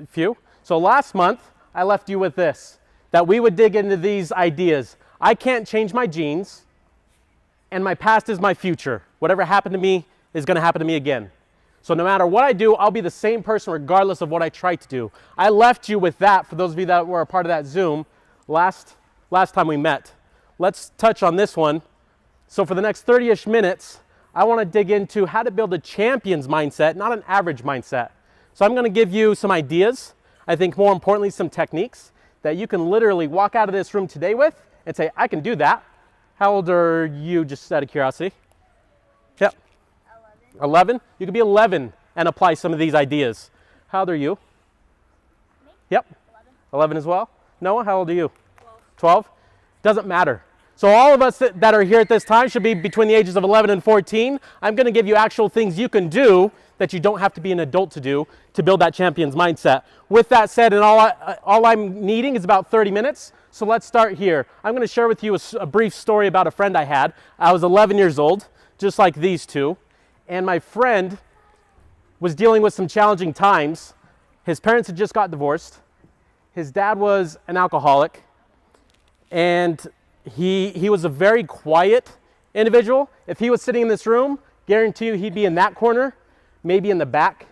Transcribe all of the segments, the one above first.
few. So last month, I left you with this, that we would dig into these ideas. I can't change my genes, and my past is my future. Whatever happened to me is going to happen to me again. So no matter what I do, I'll be the same person regardless of what I try to do. I left you with that for those of you that were a part of that Zoom last time we met. Let's touch on this one. So for the next 30-ish minutes, I want to dig into how to build a champion's mindset, not an average mindset. So I'm going to give you some ideas, I think more importantly some techniques that you can literally walk out of this room today with and say, I can do that. How old are you, just out of curiosity? Yep. 11? You could be 11 and apply some of these ideas. How old are you? Me? Yep. 11. 11 as well? Noah, how old are you? 12? Doesn't matter. So all of us that are here at this time should be between the ages of 11 and 14. I'm going to give you actual things you can do that you don't have to be an adult to do to build that champion's mindset. With that said, and all I'm needing is about 30 minutes. So let's start here. I'm going to share with you a brief story about a friend I had. I was 11 years old, just like these two. And my friend was dealing with some challenging times. His parents had just got divorced. His dad was an alcoholic. And he was a very quiet individual. If he was sitting in this room, guarantee you he'd be in that corner, maybe in the back,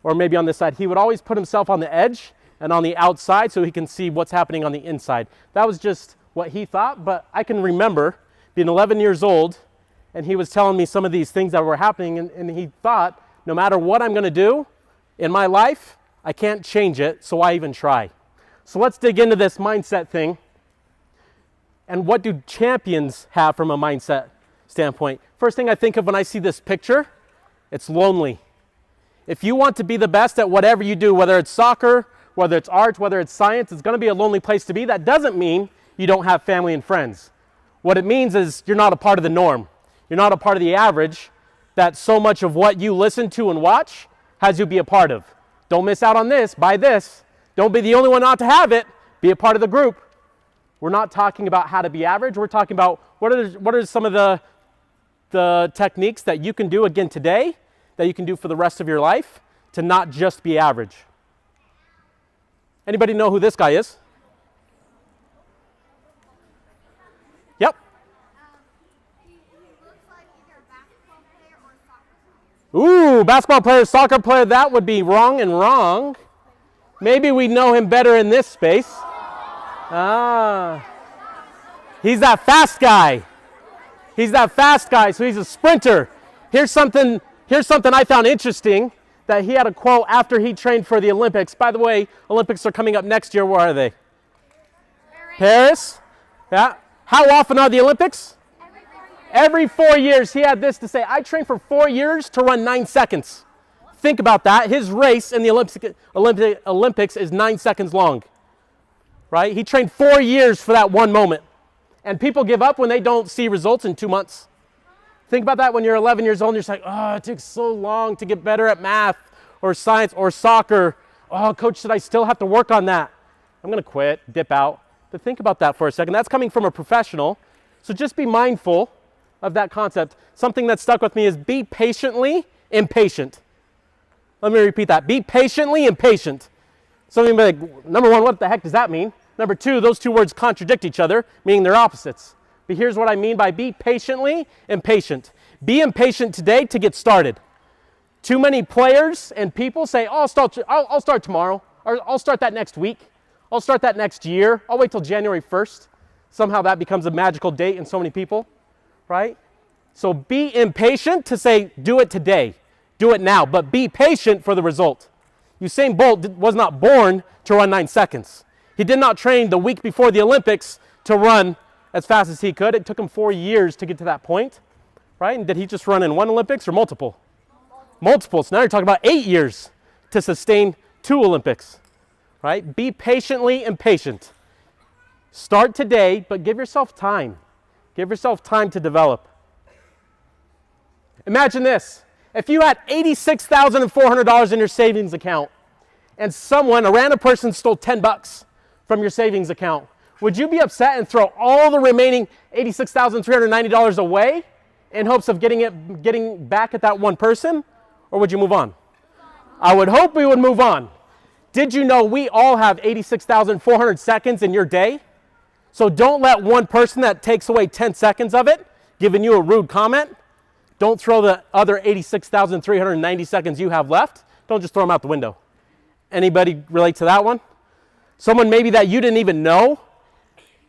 or maybe on this side. He would always put himself on the edge and on the outside so he can see what's happening on the inside. That was just what he thought, but I can remember being 11 years old, and he was telling me some of these things that were happening, and he thought, no matter what I'm going to do in my life, I can't change it, so why even try? So let's dig into this mindset thing. And what do champions have from a mindset standpoint? First thing I think of when I see this picture, it's lonely. If you want to be the best at whatever you do, whether it's soccer, whether it's art, whether it's science, it's going to be a lonely place to be. That doesn't mean you don't have family and friends. What it means is you're not a part of the norm. You're not a part of the average that so much of what you listen to and watch has you be a part of. Don't miss out on this, buy this. Don't be the only one not to have it. Be a part of the group. We're not talking about how to be average. We're talking about what are some of the techniques that you can do again today, that you can do for the rest of your life to not just be average. Anybody know who this guy is? Yep. He looks like either a basketball player or a soccer player. Ooh, basketball player, soccer player, that would be wrong and wrong. Maybe we know him better in this space. Ah, he's that fast guy. He's that fast guy, so he's a sprinter. Here's something I found interesting, that he had a quote after he trained for the Olympics. By the way, Olympics are coming up next year. Where are they? Paris? Yeah. How often are the Olympics? Every 4 years. He had this to say, I trained for 4 years to run 9 seconds. Think about that. His race in the Olympics is 9 seconds long. Right? He trained 4 years for that one moment. And people give up when they don't see results in 2 months. Think about that when you're 11 years old and you're just like, oh, it took so long to get better at math or science or soccer. Oh, coach said I still have to work on that. I'm going to quit, dip out. But think about that for a second. That's coming from a professional. So just be mindful of that concept. Something that stuck with me is be patiently impatient. Let me repeat that. Be patiently impatient. Something like, number one, what the heck does that mean? Number two, those two words contradict each other, meaning they're opposites. But here's what I mean by be patiently impatient. Be impatient today to get started. Too many players and people say, oh, I'll start tomorrow, or I'll start that next week. I'll start that next year. I'll wait till January 1st. Somehow that becomes a magical date in so many people, right? So be impatient to say, do it today. Do it now, but be patient for the result. Usain Bolt was not born to run 9 seconds. He did not train the week before the Olympics to run as fast as he could. It took him 4 years to get to that point, right? And did he just run in one Olympics or multiple? Multiple. So now you're talking about 8 years to sustain 2 Olympics, right? Be patiently impatient. Start today, but give yourself time. Give yourself time to develop. Imagine this. If you had $86,400 in your savings account and a random person stole $10 from your savings account, would you be upset and throw all the remaining $86,390 away in hopes of getting back at that one person? Or would you move on? I would hope we would move on. Did you know we all have 86,400 seconds in your day? So don't let one person that takes away 10 seconds of it, giving you a rude comment, don't throw the other 86,390 seconds you have left. Don't just throw them out the window. Anybody relate to that one? Someone maybe that you didn't even know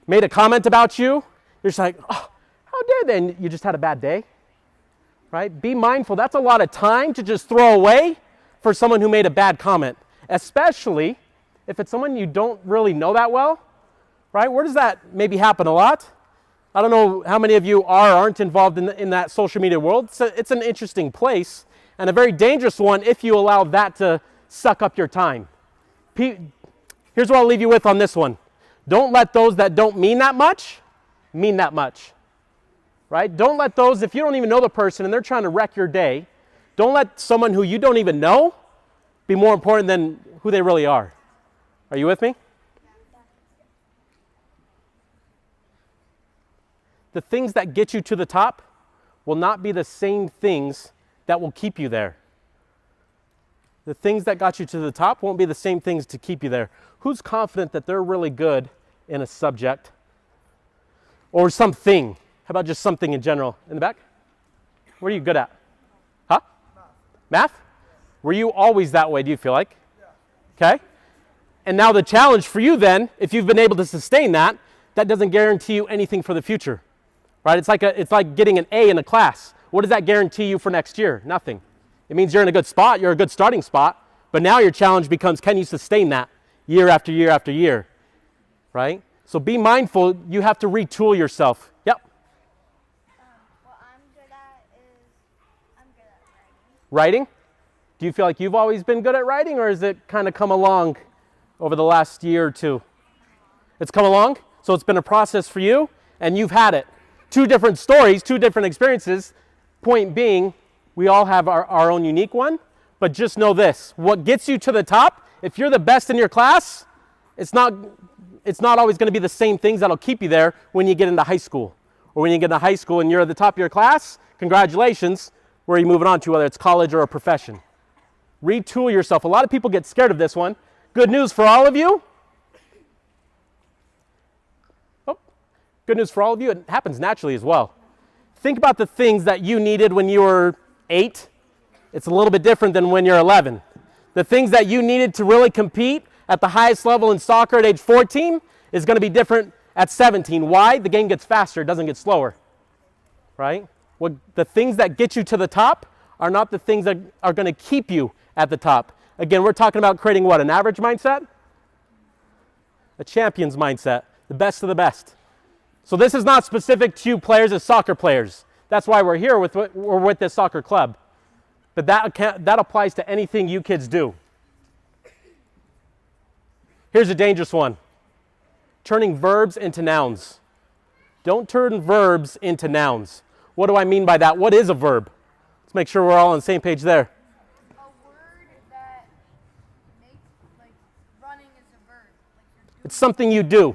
made a comment about you. You're just like, oh, how dare they? And you just had a bad day, right? Be mindful. That's a lot of time to just throw away for someone who made a bad comment, especially if it's someone you don't really know that well, right? Where does that maybe happen a lot? I don't know how many of you are or aren't involved in that social media world. So it's an interesting place and a very dangerous one if you allow that to suck up your time. Here's what I'll leave you with on this one. Don't let those that don't mean that much, right? Don't let those, if you don't even know the person and they're trying to wreck your day, don't let someone who you don't even know be more important than who they really are. Are you with me? The things that get you to the top will not be the same things that will keep you there. The things that got you to the top won't be the same things to keep you there. Who's confident that they're really good in a subject or something? How about just something in general? In the back? What are you good at? Huh? Math? Were you always that way, do you feel like? Okay. And now the challenge for you then, if you've been able to sustain that, that doesn't guarantee you anything for the future. Right? It's like getting an A in a class. What does that guarantee you for next year? Nothing. It means you're in a good spot, you're a good starting spot, but now your challenge becomes, can you sustain that year after year after year? Right? So be mindful, you have to retool yourself. Yep. What I'm good at is I'm good at Writing? Do you feel like you've always been good at writing, or has it kind of come along over the last year or two? It's come along, so it's been a process for you, and you've had it. Two different stories, two different experiences. Point being, we all have our own unique one, but just know this. What gets you to the top, if you're the best in your class, it's not always going to be the same things that'll keep you there when you get into high school. Or when you get into high school and you're at the top of your class, congratulations, where are you moving on to, whether it's college or a profession. Retool yourself. A lot of people get scared of this one. Good news for all of you. Good news for all of you, it happens naturally as well. Think about the things that you needed when you were 8. It's a little bit different than when you're 11. The things that you needed to really compete at the highest level in soccer at age 14 is going to be different at 17. Why? The game gets faster, it doesn't get slower. Right? The things that get you to the top are not the things that are going to keep you at the top. Again, we're talking about creating what? An average mindset? A champion's mindset. The best of the best. So this is not specific to players as soccer players. That's why we're here with this soccer club. But that applies to anything you kids do. Here's a dangerous one. Turning verbs into nouns. Don't turn verbs into nouns. What do I mean by that? What is a verb? Let's make sure we're all on the same page there. A word that makes, like, running is a verb. Like It's something you do.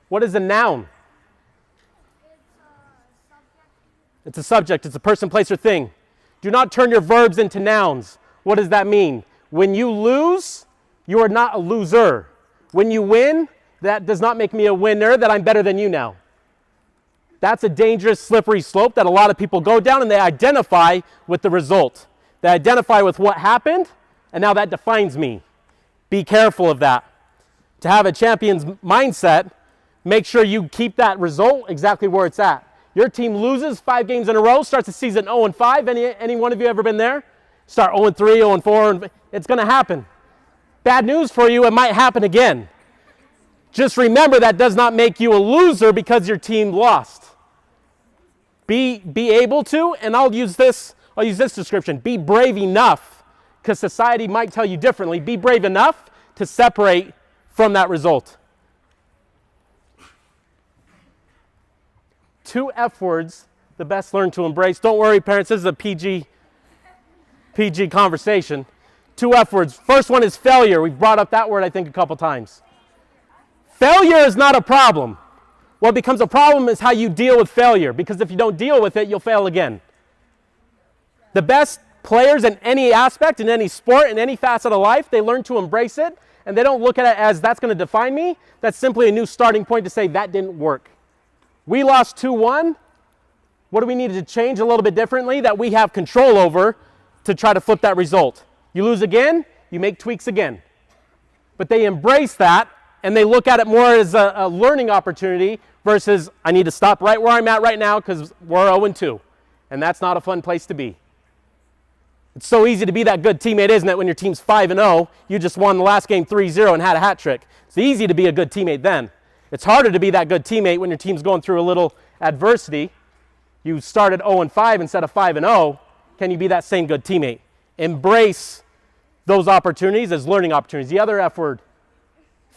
What is a noun? It's a subject. It's a person, place, or thing. Do not turn your verbs into nouns. What does that mean? When you lose, you are not a loser. When you win, that does not make me a winner, that I'm better than you now. That's a dangerous, slippery slope that a lot of people go down, and they identify with the result. They identify with what happened, and now that defines me. Be careful of that. To have a champion's mindset, make sure you keep that result exactly where it's at. Your team loses 5 games in a row, starts the season 0-5. Any one of you ever been there? Start 0-3, 0-4, it's going to happen. Bad news for you, it might happen again. Just remember that does not make you a loser because your team lost. Be able to, and I'll use this description, be brave enough, because society might tell you differently, be brave enough to separate from that result. 2 F words, the best learn to embrace. Don't worry, parents, this is a PG conversation. 2 F words. First one is failure. We've brought up that word, I think, a couple times. Failure is not a problem. What becomes a problem is how you deal with failure, because if you don't deal with it, you'll fail again. The best players in any aspect, in any sport, in any facet of life, they learn to embrace it and they don't look at it as that's going to define me. That's simply a new starting point to say that didn't work. We lost 2-1. What do we need to change a little bit differently that we have control over to try to flip that result? You lose again, you make tweaks again. But they embrace that, and they look at it more as a learning opportunity versus I need to stop right where I'm at right now because we're 0-2. And that's not a fun place to be. It's so easy to be that good teammate, isn't it, when your team's 5-0, you just won the last game 3-0 and had a hat trick. It's easy to be a good teammate then. It's harder to be that good teammate when your team's going through a little adversity. You started 0-5 instead of 5-0. Can you be that same good teammate? Embrace those opportunities as learning opportunities. The other F word,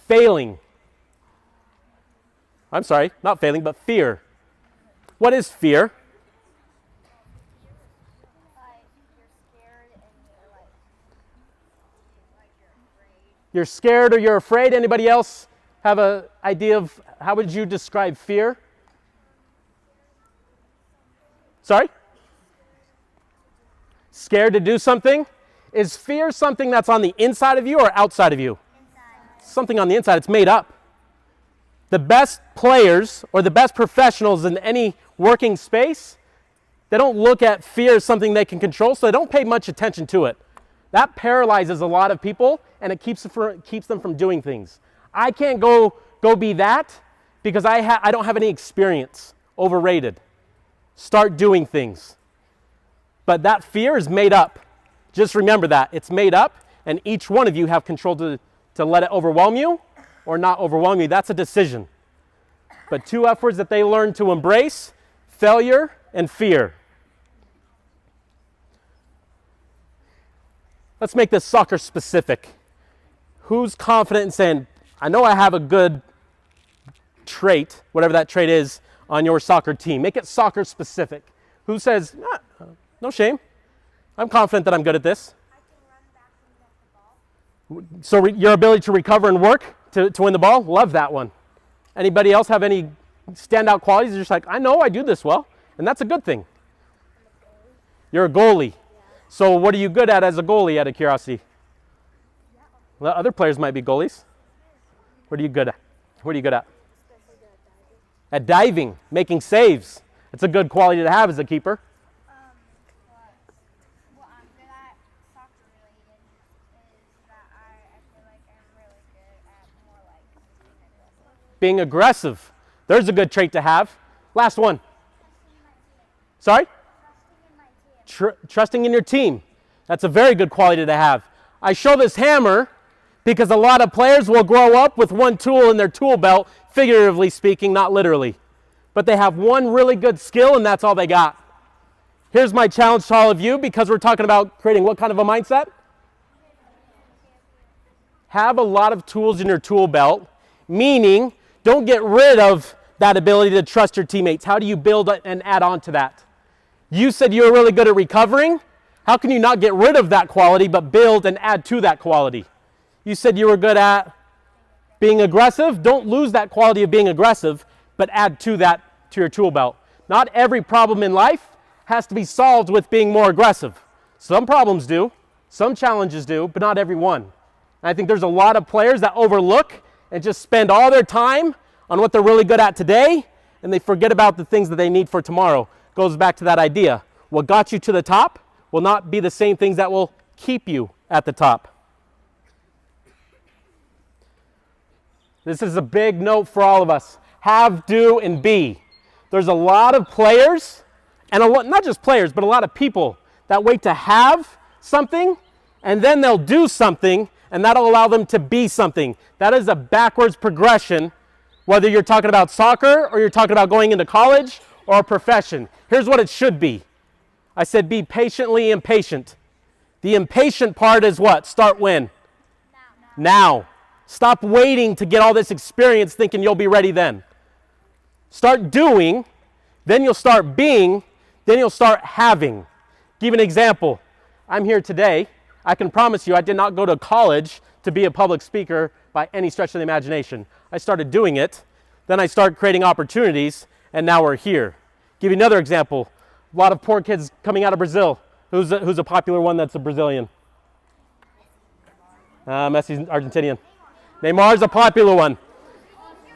failing. I'm sorry, not failing, but fear. What is fear? You're scared or you're afraid. Anybody else have an idea of how would you describe fear? Sorry? Scared to do something? Is fear something that's on the inside of you or outside of you? Inside. Something on the inside. It's made up. The best players or the best professionals in any working space, they don't look at fear as something they can control, so they don't pay much attention to it. That paralyzes a lot of people, and it keeps them from doing things. I can't go be that because I don't have any experience. Overrated. Start doing things. But that fear is made up. Just remember that. It's made up, and each one of you have control to let it overwhelm you or not overwhelm you. That's a decision. But 2 F words that they learn to embrace, failure and fear. Let's make this soccer specific. Who's confident in saying, I know I have a good trait, whatever that trait is, on your soccer team? Make it soccer specific. Who says, no shame. I'm confident that I'm good at this. I can run back and get the ball. So your ability to recover and work to win the ball, love that one. Anybody else have any standout qualities? You're just like, I know I do this well, and that's a good thing. You're a goalie. Yeah. So what are you good at as a goalie, out of curiosity? Yeah. Well, other players might be goalies. What are you good at? What are you good at? At diving, making saves. It's a good quality to have as a keeper. What I'm good at, soccer related, is that I feel like I'm really good at more like Being aggressive. There's a good trait to have. Last one. Sorry? Trusting in your team. That's a very good quality to have. I show this hammer because a lot of players will grow up with one tool in their tool belt, figuratively speaking, not literally. But they have one really good skill and that's all they got. Here's my challenge to all of you, because we're talking about creating what kind of a mindset? Have a lot of tools in your tool belt, meaning don't get rid of that ability to trust your teammates. How do you build and add on to that? You said you were really good at recovering. How can you not get rid of that quality but build and add to that quality? You said you were good at being aggressive. Don't lose that quality of being aggressive, but add to that, to your tool belt. Not every problem in life has to be solved with being more aggressive. Some problems do, some challenges do, but not every one. And I think there's a lot of players that overlook and just spend all their time on what they're really good at today, and they forget about the things that they need for tomorrow. Goes back to that idea. What got you to the top will not be the same things that will keep you at the top. This is a big note for all of us. Have, do, and be. There's a lot of players, and not just players, but a lot of people that wait to have something, and then they'll do something, and that'll allow them to be something. That is a backwards progression, whether you're talking about soccer or you're talking about going into college or a profession. Here's what it should be. I said be patiently impatient. The impatient part is what? Start when? Now. Stop waiting to get all this experience thinking you'll be ready then. Start doing, then you'll start being, then you'll start having. Give an example. I'm here today. I can promise you I did not go to college to be a public speaker by any stretch of the imagination. I started doing it, then I started creating opportunities, and now we're here. Give you another example. A lot of poor kids coming out of Brazil. Who's a popular one that's a Brazilian? Messi's Argentinian. Neymar's a popular one.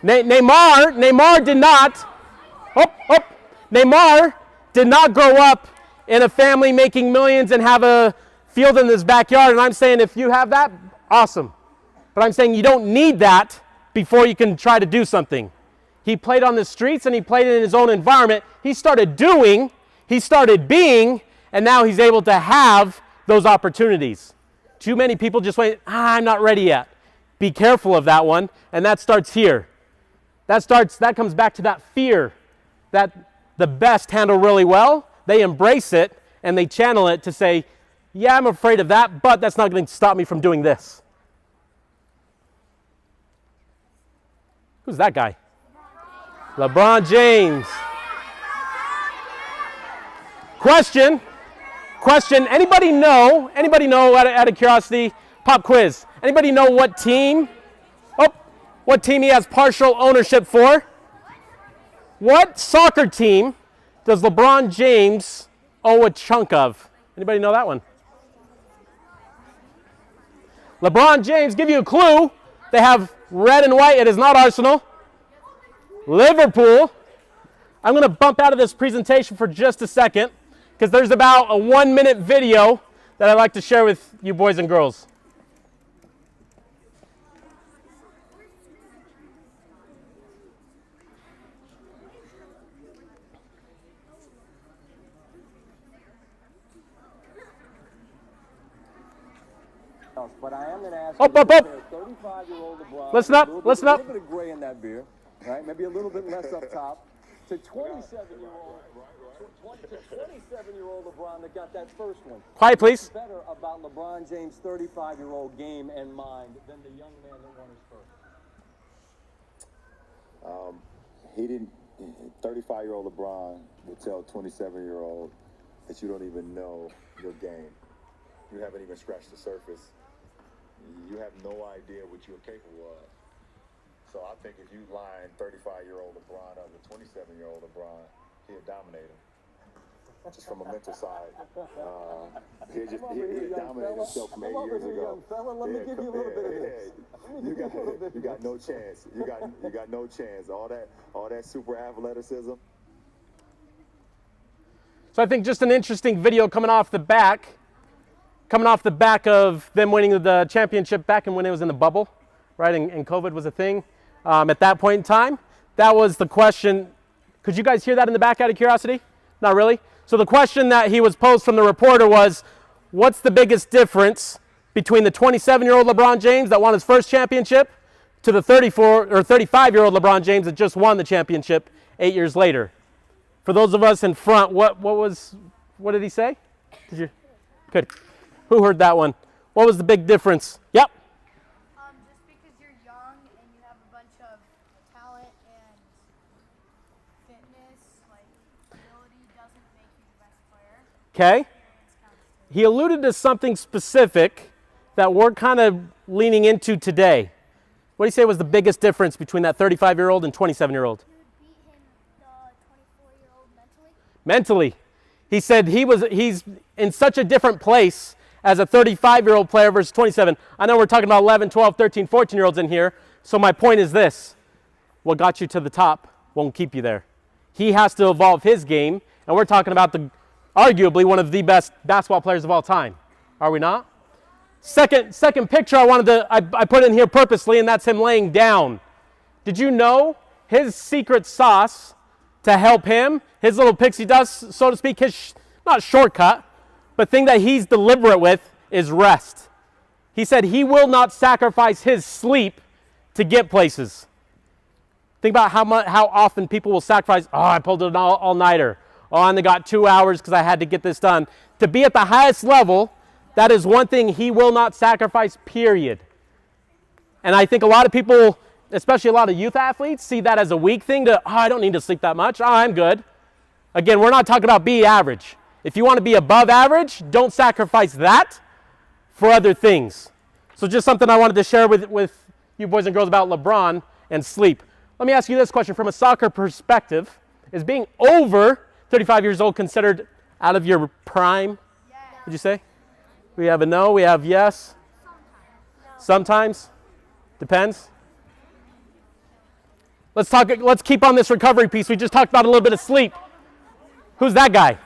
Neymar did not. Neymar did not grow up in a family making millions and have a field in his backyard. And I'm saying if you have that, awesome. But I'm saying you don't need that before you can try to do something. He played on the streets and he played in his own environment. He started doing, he started being, and now he's able to have those opportunities. Too many people just wait, I'm not ready yet. Be careful of that one, and that starts here. That comes back to that fear that the best handle really well. They embrace it and they channel it to say, yeah, I'm afraid of that, but that's not going to stop me from doing this. Who's that guy? LeBron James. Question. Anybody know out of curiosity, pop quiz. Anybody know what team he has partial ownership for? What soccer team does LeBron James owe a chunk of? Anybody know that one? LeBron James, give you a clue. They have red and white. It is not Arsenal. Liverpool. I'm going to bump out of this presentation for just a second because there's about a 1-minute video that I'd like to share with you boys and girls. But I am going to ask Up. 35-year-old LeBron. Listen up. A little bit of gray in that beard, right? Maybe a little bit less up top. To 27-year-old LeBron that got that first one. Quiet, please. What's better about LeBron James' 35-year-old game and mind than the young man that won his first? 35-year-old LeBron will tell 27-year-old that you don't even know your game. You haven't even scratched the surface. You have no idea what you're capable of. So I think if you line 35-year-old LeBron up with 27-year-old LeBron, he'll dominate him. Just from a mental side. He dominated himself from 8 years ago. Let me give you a little bit of this. You got no chance. You got no chance. All that super athleticism. So I think just an interesting video coming off the back of them winning the championship back and when it was in the bubble, right? And COVID was a thing at that point in time. That was the question. Could you guys hear that in the back out of curiosity? Not really. So the question that he was posed from the reporter was, what's the biggest difference between the 27-year-old LeBron James that won his first championship to the 35-year-old LeBron James that just won the championship 8 years later? For those of us in front, what did he say? Good. Who heard that one? What was the big difference? Yep. Just because you're young and you have a bunch of talent and fitness, like ability, doesn't make you the best player. Okay. He alluded to something specific that we're kind of leaning into today. What do you say was the biggest difference between that 35-year-old and 27-year-old? You would beat him, the 24-year-old, Mentally. He said he's in such a different place as a 35-year-old player versus 27. I know we're talking about 11, 12, 13, 14-year-olds in here. So my point is this. What got you to the top won't keep you there. He has to evolve his game. And we're talking about arguably one of the best basketball players of all time. Are we not? Second picture I put in here purposely, and that's him laying down. Did you know his secret sauce to help him, his little pixie dust, so to speak, his not shortcut, but thing that he's deliberate with is rest. He said he will not sacrifice his sleep to get places. Think about how often people will sacrifice, I pulled an all-nighter. I only got 2 hours because I had to get this done. To be at the highest level, that is one thing he will not sacrifice, period. And I think a lot of people, especially a lot of youth athletes, see that as a weak thing I don't need to sleep that much. I'm good. Again, we're not talking about be average. If you want to be above average, don't sacrifice that for other things. So just something I wanted to share with you boys and girls about LeBron and sleep. Let me ask you this question from a soccer perspective. Is being over 35 years old considered out of your prime? Yeah. Would you say? We have a no, we have yes. Sometimes. Sometimes? Depends. Let's keep on this recovery piece. We just talked about a little bit of sleep. Who's that guy?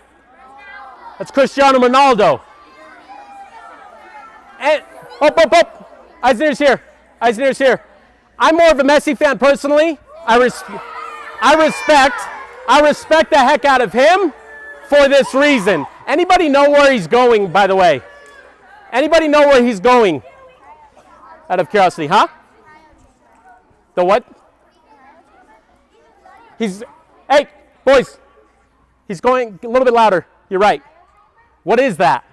That's Cristiano Ronaldo. And, Eyes and ears here. Eyes and ears here. I'm more of a Messi fan personally. I respect the heck out of him for this reason. Anybody know where he's going, by the way? Anybody know where he's going? Out of curiosity, huh? The what? Hey, boys. He's going a little bit louder. You're right. What is that?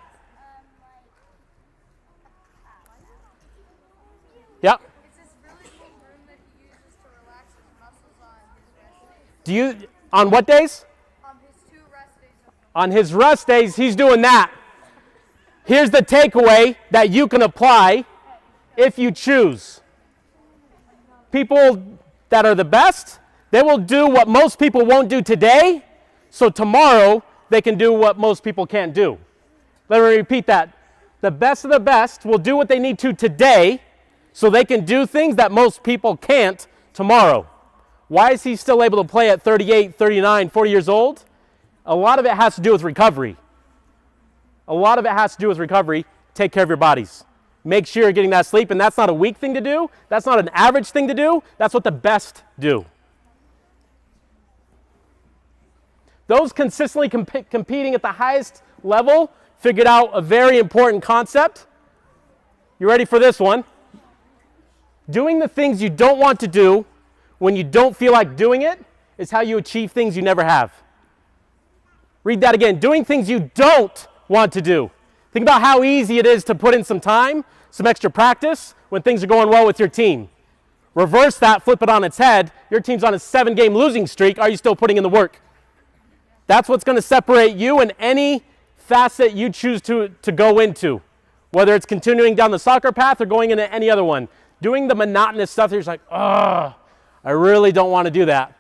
Yeah. It's this really cool room that he uses to relax his muscles on his rest days. On what days? On his 2 rest days. On his rest days, he's doing that. Here's the takeaway that you can apply if you choose. People that are the best, they will do what most people won't do today, so tomorrow they can do what most people can't do. Let me repeat that. The best of the best will do what they need to today, so they can do things that most people can't tomorrow. Why is he still able to play at 38, 39, 40 years old? A lot of it has to do with recovery. Take care of your bodies. Make sure you're getting that sleep, and that's not a weak thing to do. That's not an average thing to do. That's what the best do. Those consistently competing at the highest level figured out a very important concept. You ready for this one? Doing the things you don't want to do when you don't feel like doing it is how you achieve things you never have. Read that again. Doing things you don't want to do. Think about how easy it is to put in some time, some extra practice when things are going well with your team. Reverse that, flip it on its head. Your team's on a 7-game losing streak. Are you still putting in the work? That's what's going to separate you in any facet you choose to go into, whether it's continuing down the soccer path or going into any other one. Doing the monotonous stuff that you're just like, I really don't want to do that.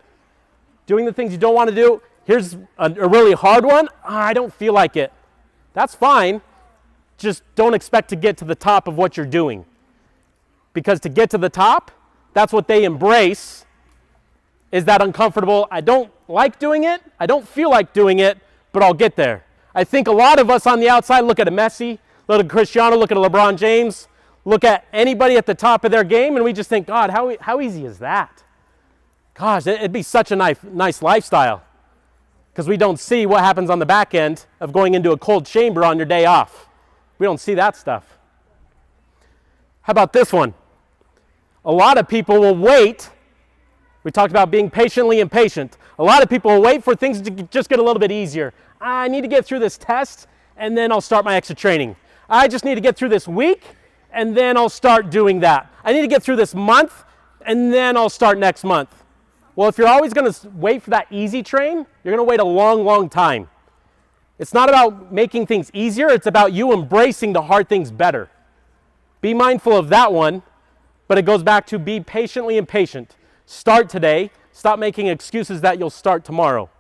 Doing the things you don't want to do. Here's a really hard one. I don't feel like it. That's fine. Just don't expect to get to the top of what you're doing. Because to get to the top, that's what they embrace, is that uncomfortable. I don't like doing it. I don't feel like doing it, but I'll get there. I think a lot of us on the outside look at a Messi, look at Cristiano, look at a LeBron James, look at anybody at the top of their game, and we just think, God, how easy is that? Gosh, it'd be such a nice lifestyle. Because we don't see what happens on the back end of going into a cold chamber on your day off. We don't see that stuff. How about this one? A lot of people will wait. We talked about being patiently impatient. A lot of people will wait for things to just get a little bit easier. I need to get through this test, and then I'll start my extra training. I just need to get through this week, and then I'll start doing that. I need to get through this month, and then I'll start next month. Well, if you're always going to wait for that easy train, you're going to wait a long, long time. It's not about making things easier. It's about you embracing the hard things better. Be mindful of that one, but it goes back to be patiently impatient. Start today. Stop making excuses that you'll start tomorrow.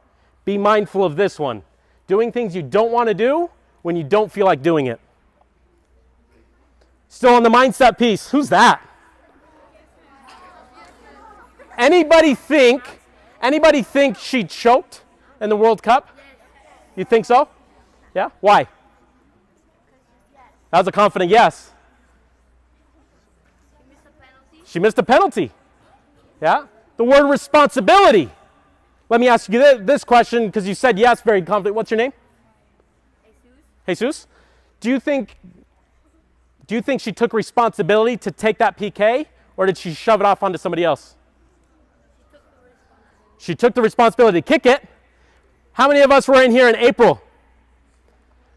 Be mindful of this one. Doing things you don't want to do when you don't feel like doing it. Still on the mindset piece. Who's that? Anybody think she choked in the World Cup? You think so? Yeah? Why? That was a confident yes. She missed a penalty. Yeah? The word responsibility. Let me ask you this question, because you said yes very confident. What's your name? Jesus. Do you think she took responsibility to take that PK, or did she shove it off onto somebody else? She took the responsibility to kick it. How many of us were in here in April?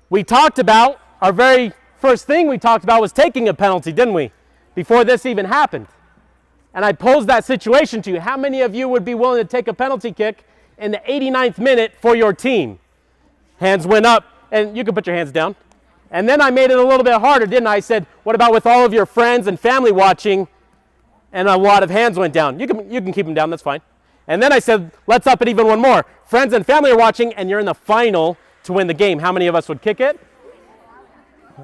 We talked about, our very first thing we talked about was taking a penalty, didn't we? Before this even happened. And I posed that situation to you. How many of you would be willing to take a penalty kick in the 89th minute for your team? Hands went up, and you can put your hands down. And then I made it a little bit harder, didn't I? I said, what about with all of your friends and family watching? And a lot of hands went down. You can keep them down, that's fine. And then I said, let's up it even one more. Friends and family are watching, and you're in the final to win the game. How many of us would kick it?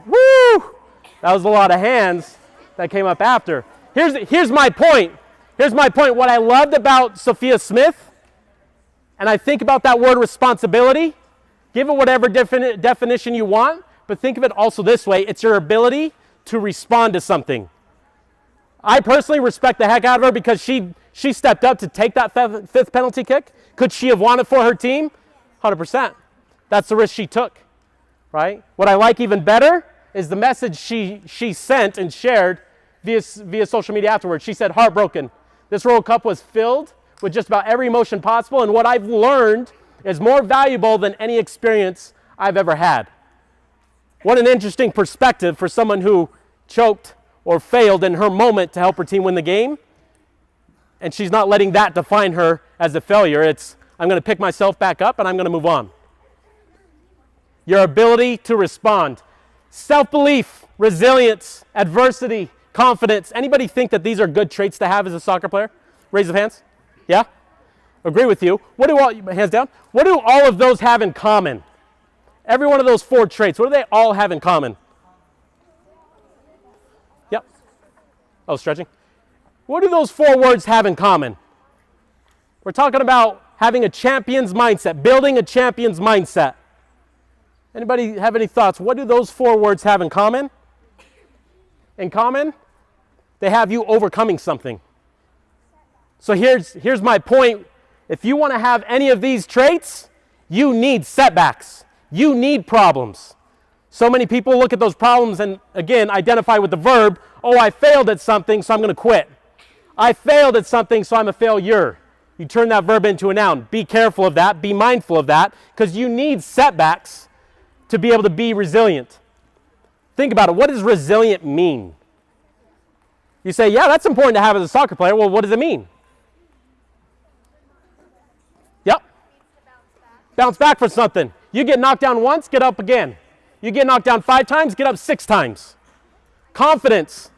Woo! That was a lot of hands that came up after. Here's my point. Here's my point. What I loved about Sophia Smith, and I think about that word responsibility, give it whatever definition you want, but think of it also this way. It's your ability to respond to something. I personally respect the heck out of her because she stepped up to take that fifth penalty kick. Could she have won it for her team? 100%. That's the risk she took, right? What I like even better is the message she sent and shared via social media afterwards. She said, heartbroken. This World Cup was filled with just about every emotion possible, and what I've learned is more valuable than any experience I've ever had. What an interesting perspective for someone who choked or failed in her moment to help her team win the game. And she's not letting that define her as a failure. It's, I'm going to pick myself back up and I'm going to move on. Your ability to respond. Self-belief, resilience, adversity, confidence. Anybody think that these are good traits to have as a soccer player? Raise of hands. Yeah? Agree with you. Hands down. What do all of those have in common? Every one of those 4 traits, what do they all have in common? Yep. Oh, stretching. What do those 4 words have in common? We're talking about having a champion's mindset, building a champion's mindset. Anybody have any thoughts? What do those 4 words have in common? In common, they have you overcoming something. So here's my point. If you want to have any of these traits, you need setbacks. You need problems. So many people look at those problems and, again, identify with the verb, oh, I failed at something, so I'm going to quit. I failed at something, so I'm a failure. You turn that verb into a noun. Be careful of that. Be mindful of that, because you need setbacks to be able to be resilient. Think about it. What does resilient mean? You say, yeah, that's important to have as a soccer player. Well, what does it mean? Yep. Bounce back for something. You get knocked down once, get up again. You get knocked down 5 times, get up 6 times. Confidence.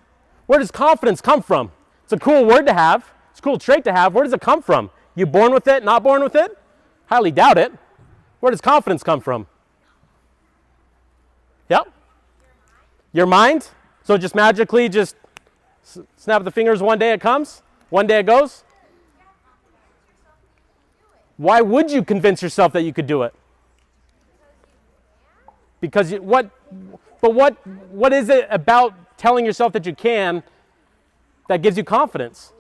Where does confidence come from? It's a cool word to have. It's a cool trait to have. Where does it come from? You born with it, not born with it? Highly doubt it. Where does confidence come from? Yep. Your mind. So just magically just snap the fingers, one day it comes, one day it goes. Why would you convince yourself that you could do it? Because what is it about telling yourself that you can that gives you confidence?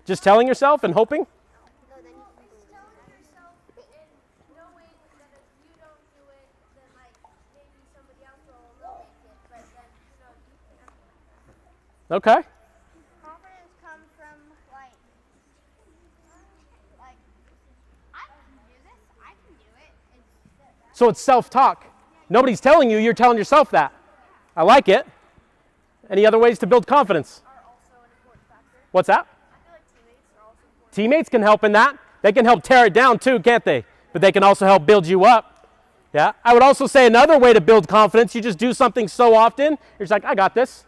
Just telling yourself and hoping? No, then just telling yourself and knowing that if you don't do it, then like maybe somebody else will make it, but then you can't. Okay. Confidence comes from like I can do this, I can do it. So it's self-talk. Nobody's telling you, you're telling yourself that. I like it. Any other ways to build confidence? Are also an important factor. What's that? I feel like teammates are also important. Teammates can help in that. They can help tear it down too, can't they? But they can also help build you up. Yeah. I would also say another way to build confidence, you just do something so often, you're just like, I got this.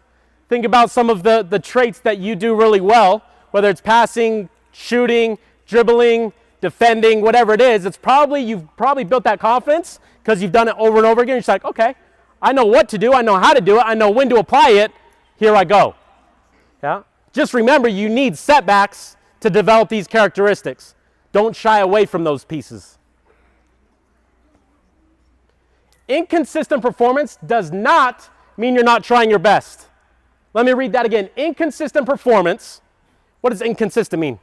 Think about some of the traits that you do really well, whether it's passing, shooting, dribbling, defending, whatever it is. You've probably built that confidence because you've done it over and over again. You're just like, okay, I know what to do. I know how to do it. I know when to apply it. Here I go. Yeah. Just remember, you need setbacks to develop these characteristics. Don't shy away from those pieces. Inconsistent performance does not mean you're not trying your best. Let me read that again. Inconsistent performance. What does inconsistent mean?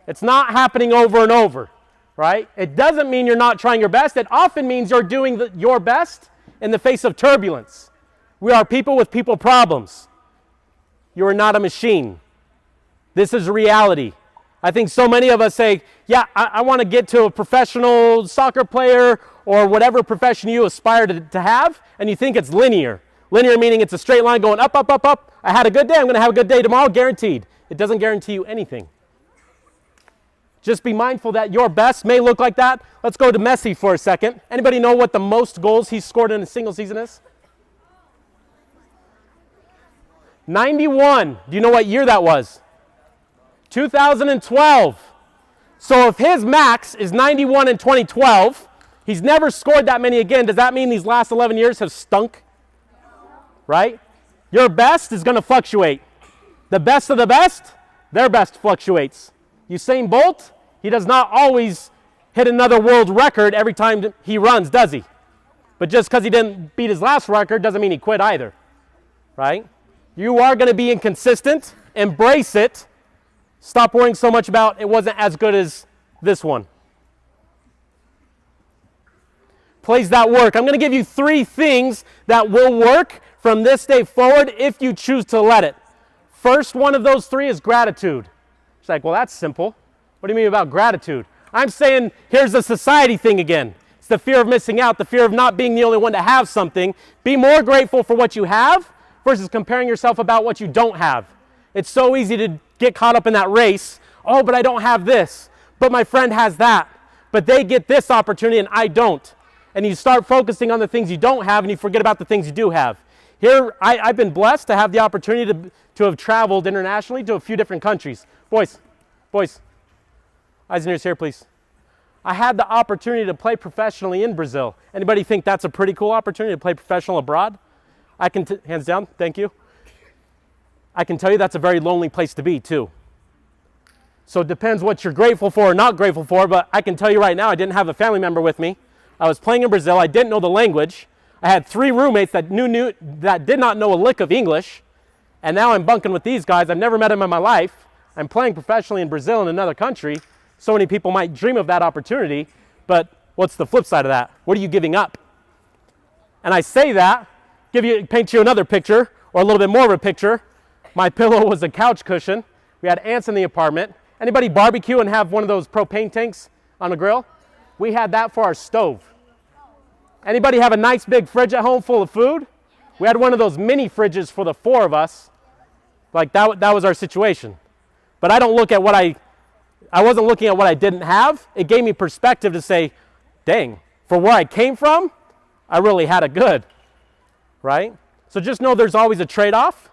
It's not happening over and over, right? It doesn't mean you're not trying your best. It often means you're doing your best in the face of turbulence. We are people with people problems. You are not a machine. This is reality. I think so many of us say, yeah, I want to get to a professional soccer player or whatever profession you aspire to have, and you think it's linear. Linear meaning it's a straight line going up, up, up, up. I had a good day. I'm going to have a good day tomorrow, guaranteed. It doesn't guarantee you anything. Just be mindful that your best may look like that. Let's go to Messi for a second. Anybody know what the most goals he's scored in a single season is? 91. Do you know what year that was? 2012. So if his max is 91 in 2012, he's never scored that many again. Does that mean these last 11 years have stunk? Right? Your best is going to fluctuate. The best of the best, their best fluctuates. Usain Bolt, he does not always hit another world record every time he runs, does he? But just because he didn't beat his last record doesn't mean he quit either, right? You are going to be inconsistent. Embrace it. Stop worrying so much about it wasn't as good as this one. Plays that work. I'm going to give you 3 things that will work from this day forward if you choose to let it. First one of those 3 is gratitude. It's like, well, that's simple. What do you mean about gratitude? I'm saying here's the society thing again. It's the fear of missing out, the fear of not being the only one to have something. Be more grateful for what you have versus comparing yourself about what you don't have. It's so easy to get caught up in that race. Oh, but I don't have this. But my friend has that. But they get this opportunity and I don't. And you start focusing on the things you don't have and you forget about the things you do have. Here, I've been blessed to have the opportunity to have traveled internationally to a few different countries. Boys, eyes and ears here, please. I had the opportunity to play professionally in Brazil. Anybody think that's a pretty cool opportunity to play professional abroad? Hands down, thank you. I can tell you that's a very lonely place to be too. So it depends what you're grateful for or not grateful for, but I can tell you right now, I didn't have a family member with me. I was playing in Brazil, I didn't know the language. I had 3 roommates that that did not know a lick of English, and now I'm bunking with these guys. I've never met them in my life. I'm playing professionally in Brazil in another country. So many people might dream of that opportunity, but what's the flip side of that? What are you giving up? And I say that, paint you another picture, or a little bit more of a picture. My pillow was a couch cushion. We had ants in the apartment. Anybody barbecue and have one of those propane tanks on a grill? We had that for our stove. Anybody have a nice big fridge at home full of food? We had one of those mini fridges for the 4 of us. Like that was our situation. But I don't look at what I wasn't looking at what I didn't have. It gave me perspective to say, dang, for where I came from, I really had it good, right? So just know there's always a trade-off,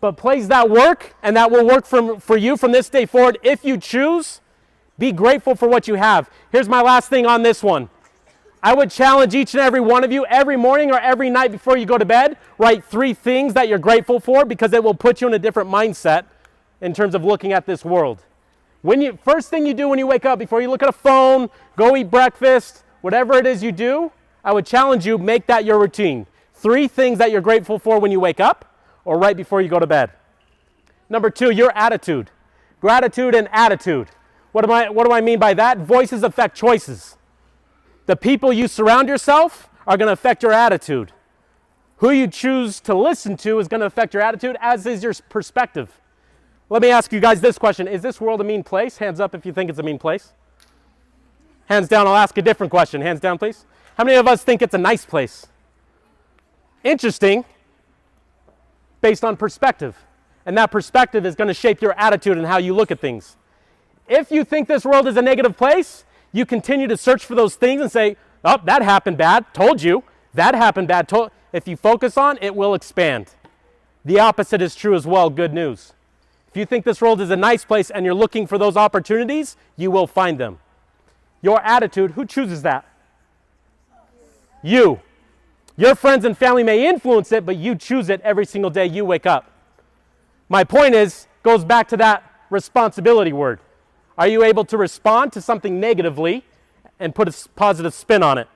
but plays that work, and that will work for you from this day forward. If you choose, be grateful for what you have. Here's my last thing on this one. I would challenge each and every one of you every morning or every night before you go to bed, write 3 things that you're grateful for because it will put you in a different mindset in terms of looking at this world. First thing you do when you wake up, before you look at a phone, go eat breakfast, whatever it is you do, I would challenge you, make that your routine. 3 things that you're grateful for when you wake up or right before you go to bed. Number 2, your attitude. Gratitude and attitude. What do I mean by that? Voices affect choices. The people you surround yourself are going to affect your attitude. Who you choose to listen to is going to affect your attitude, as is your perspective. Let me ask you guys this question. Is this world a mean place? Hands up if you think it's a mean place. Hands down, I'll ask a different question. Hands down, please. How many of us think it's a nice place? Interesting, based on perspective. And that perspective is going to shape your attitude and how you look at things. If you think this world is a negative place, you continue to search for those things and say, oh, that happened bad, told you. That happened bad, if you focus on, it will expand. The opposite is true as well, good news. If you think this world is a nice place and you're looking for those opportunities, you will find them. Your attitude, who chooses that? You. Your friends and family may influence it, but you choose it every single day you wake up. My point goes back to that responsibility word. Are you able to respond to something negatively and put a positive spin on it?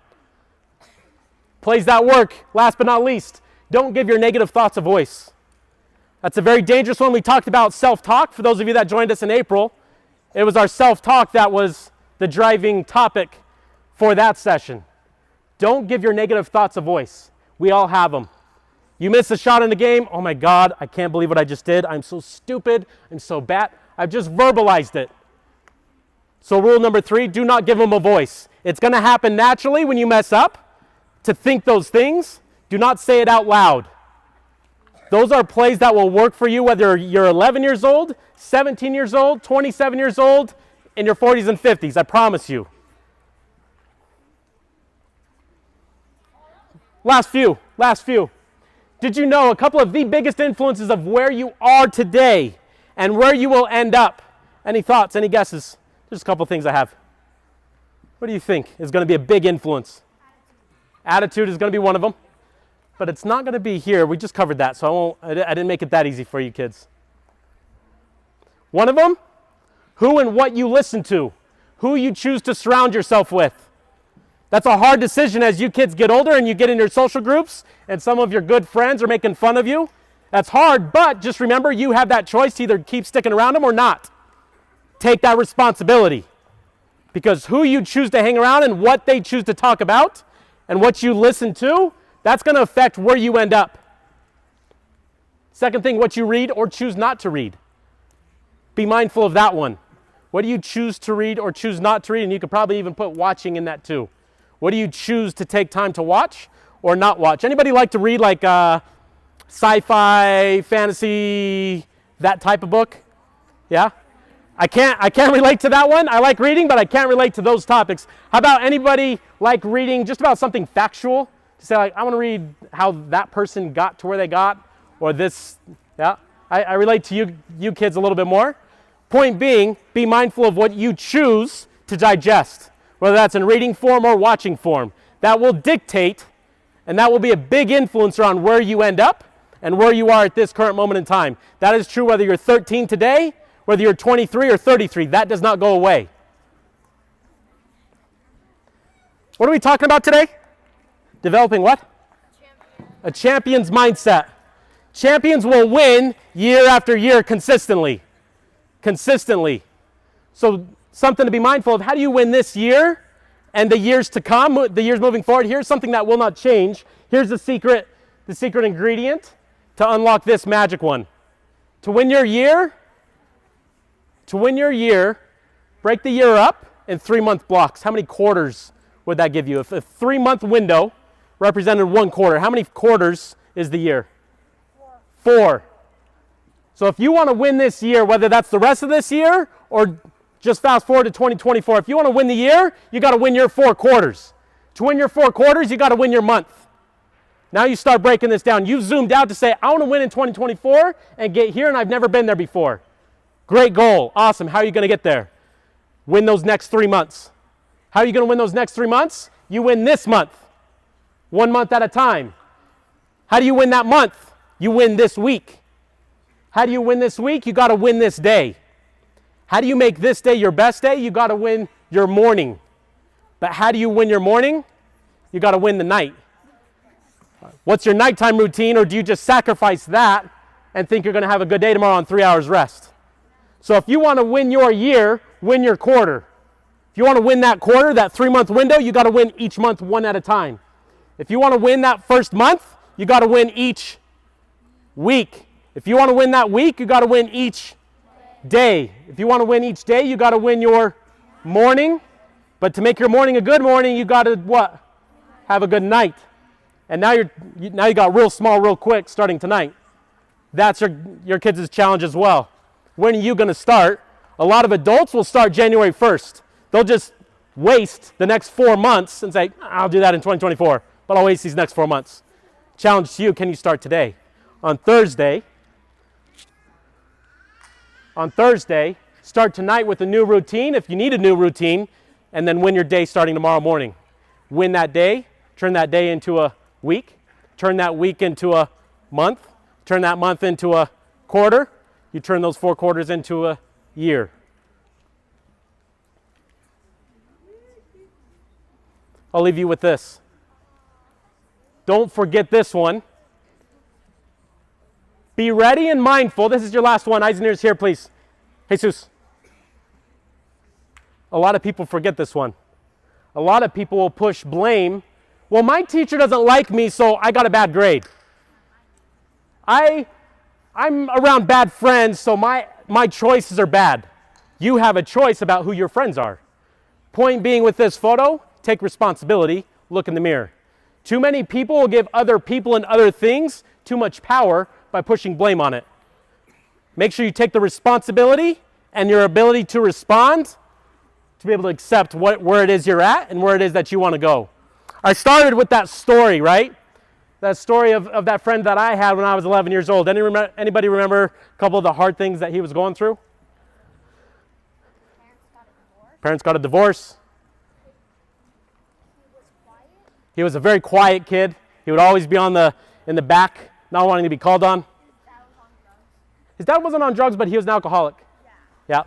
Plays that work. Last but not least, don't give your negative thoughts a voice. That's a very dangerous one. We talked about self-talk. For those of you that joined us in April, it was our self-talk that was the driving topic for that session. Don't give your negative thoughts a voice. We all have them. You miss a shot in the game. Oh my God, I can't believe what I just did. I'm so stupid. I'm so bad. I've just verbalized it. So rule number 3, do not give them a voice. It's going to happen naturally when you mess up to think those things. Do not say it out loud. Those are plays that will work for you whether you're 11 years old, 17 years old, 27 years old, in your 40s and 50s. I promise you. Last few. Did you know a couple of the biggest influences of where you are today and where you will end up? Any thoughts, any guesses? Just a couple things I have. What do you think is going to be a big influence? Attitude is going to be one of them. but it's not going to be here. We just covered that, so I didn't make it that easy for you kids. One of them, who and what you listen to, who you choose to surround yourself with. That's a hard decision as you kids get older and you get in your social groups and some of your good friends are making fun of you. That's hard, but just remember you have that choice to either keep sticking around them or not. Take that responsibility, because who you choose to hang around and what they choose to talk about and what you listen to, that's going to affect where you end up. Second thing, what you read or choose not to read. Be mindful of that one. What do you choose to read or choose not to read? And you could probably even put watching in that too. What do you choose to take time to watch or not watch? Anybody like to read like sci-fi, fantasy, that type of book? Yeah? I can't relate to that one. I like reading, but I can't relate to those topics. How about anybody like reading just about something factual? To say like, I want to read how that person got to where they got, or this, yeah? I relate to you kids a little bit more. Point being, be mindful of what you choose to digest, whether that's in reading form or watching form. That will dictate, and that will be a big influencer on where you end up and where you are at this current moment in time. That is true whether you're 13 today, whether you're 23 or 33. That does not go away. What are we talking about today? Developing what? A champion's mindset. Champions will win year after year consistently. Consistently. So something to be mindful of. How do you win this year and the years to come, the years moving forward? Here's something that will not change. Here's the secret ingredient to unlock this magic one. To win your year, break the year up in 3-month blocks. How many quarters would that give you? If a 3-month window represented 1 quarter, how many quarters is the year? 4. So if you want to win this year, whether that's the rest of this year or just fast forward to 2024, if you want to win the year, you got to win your 4 quarters. To win your 4 quarters, you got to win your month. Now you start breaking this down. You've zoomed out to say, I want to win in 2024 and get here, and I've never been there before. Great goal. Awesome. How are you going to get there? Win those next 3 months. How are you going to win those next 3 months? You win this month, 1 month at a time. How do you win that month? You win this week. How do you win this week? You got to win this day. How do you make this day your best day? You got to win your morning. But how do you win your morning? You got to win the night. What's your nighttime routine, or do you just sacrifice that and think you're going to have a good day tomorrow on 3 hours rest? So if you want to win your year, win your quarter. If you want to win that quarter, that 3-month window, you got to win each month one at a time. If you want to win that first month, you got to win each week. If you want to win that week, you got to win each day. If you want to win each day, you got to win your morning. But to make your morning a good morning, you got to what? Have a good night. And now you got real small real quick starting tonight. That's your kids' challenge as well. When are you going to start? A lot of adults will start January 1st. They'll just waste the next 4 months and say, I'll do that in 2024, but I'll waste these next 4 months. Challenge to you, can you start today? On Thursday, start tonight with a new routine, if you need a new routine, and then win your day starting tomorrow morning. Win that day, turn that day into a week, turn that week into a month, turn that month into a quarter, you turn those 4 quarters into a year. I'll leave you with this. Don't forget this one. Be ready and mindful. This is your last one. Eyes and ears here, please. Jesus. A lot of people forget this one. A lot of people will push blame. Well, my teacher doesn't like me, so I got a bad grade. I'm around bad friends, so my choices are bad. You have a choice about who your friends are. Point being with this photo, take responsibility, look in the mirror. Too many people will give other people and other things too much power by pushing blame on it. Make sure you take the responsibility and your ability to respond to be able to accept where it is you're at and where it is that you want to go. I started with that story, right? That story of that friend that I had when I was 11 years old. Anybody remember a couple of the hard things that he was going through? Parents got a divorce. He was a very quiet kid. He would always be in the back, not wanting to be called on. His dad wasn't on drugs, but he was an alcoholic. Yeah.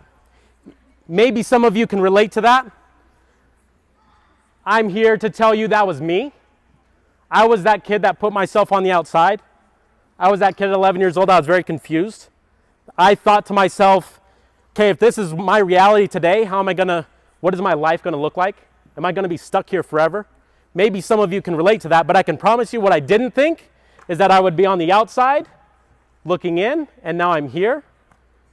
Maybe some of you can relate to that. I'm here to tell you that was me. I was that kid that put myself on the outside. I was that kid at 11 years old. I was very confused. I thought to myself, okay, if this is my reality today, what is my life going to look like? Am I going to be stuck here forever? Maybe some of you can relate to that, but I can promise you what I didn't think is that I would be on the outside looking in, and now I'm here.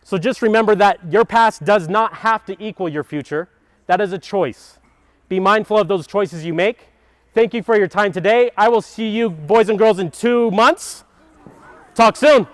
So just remember that your past does not have to equal your future. That is a choice. Be mindful of those choices you make. Thank you for your time today. I will see you, boys and girls, in 2 months. Talk soon.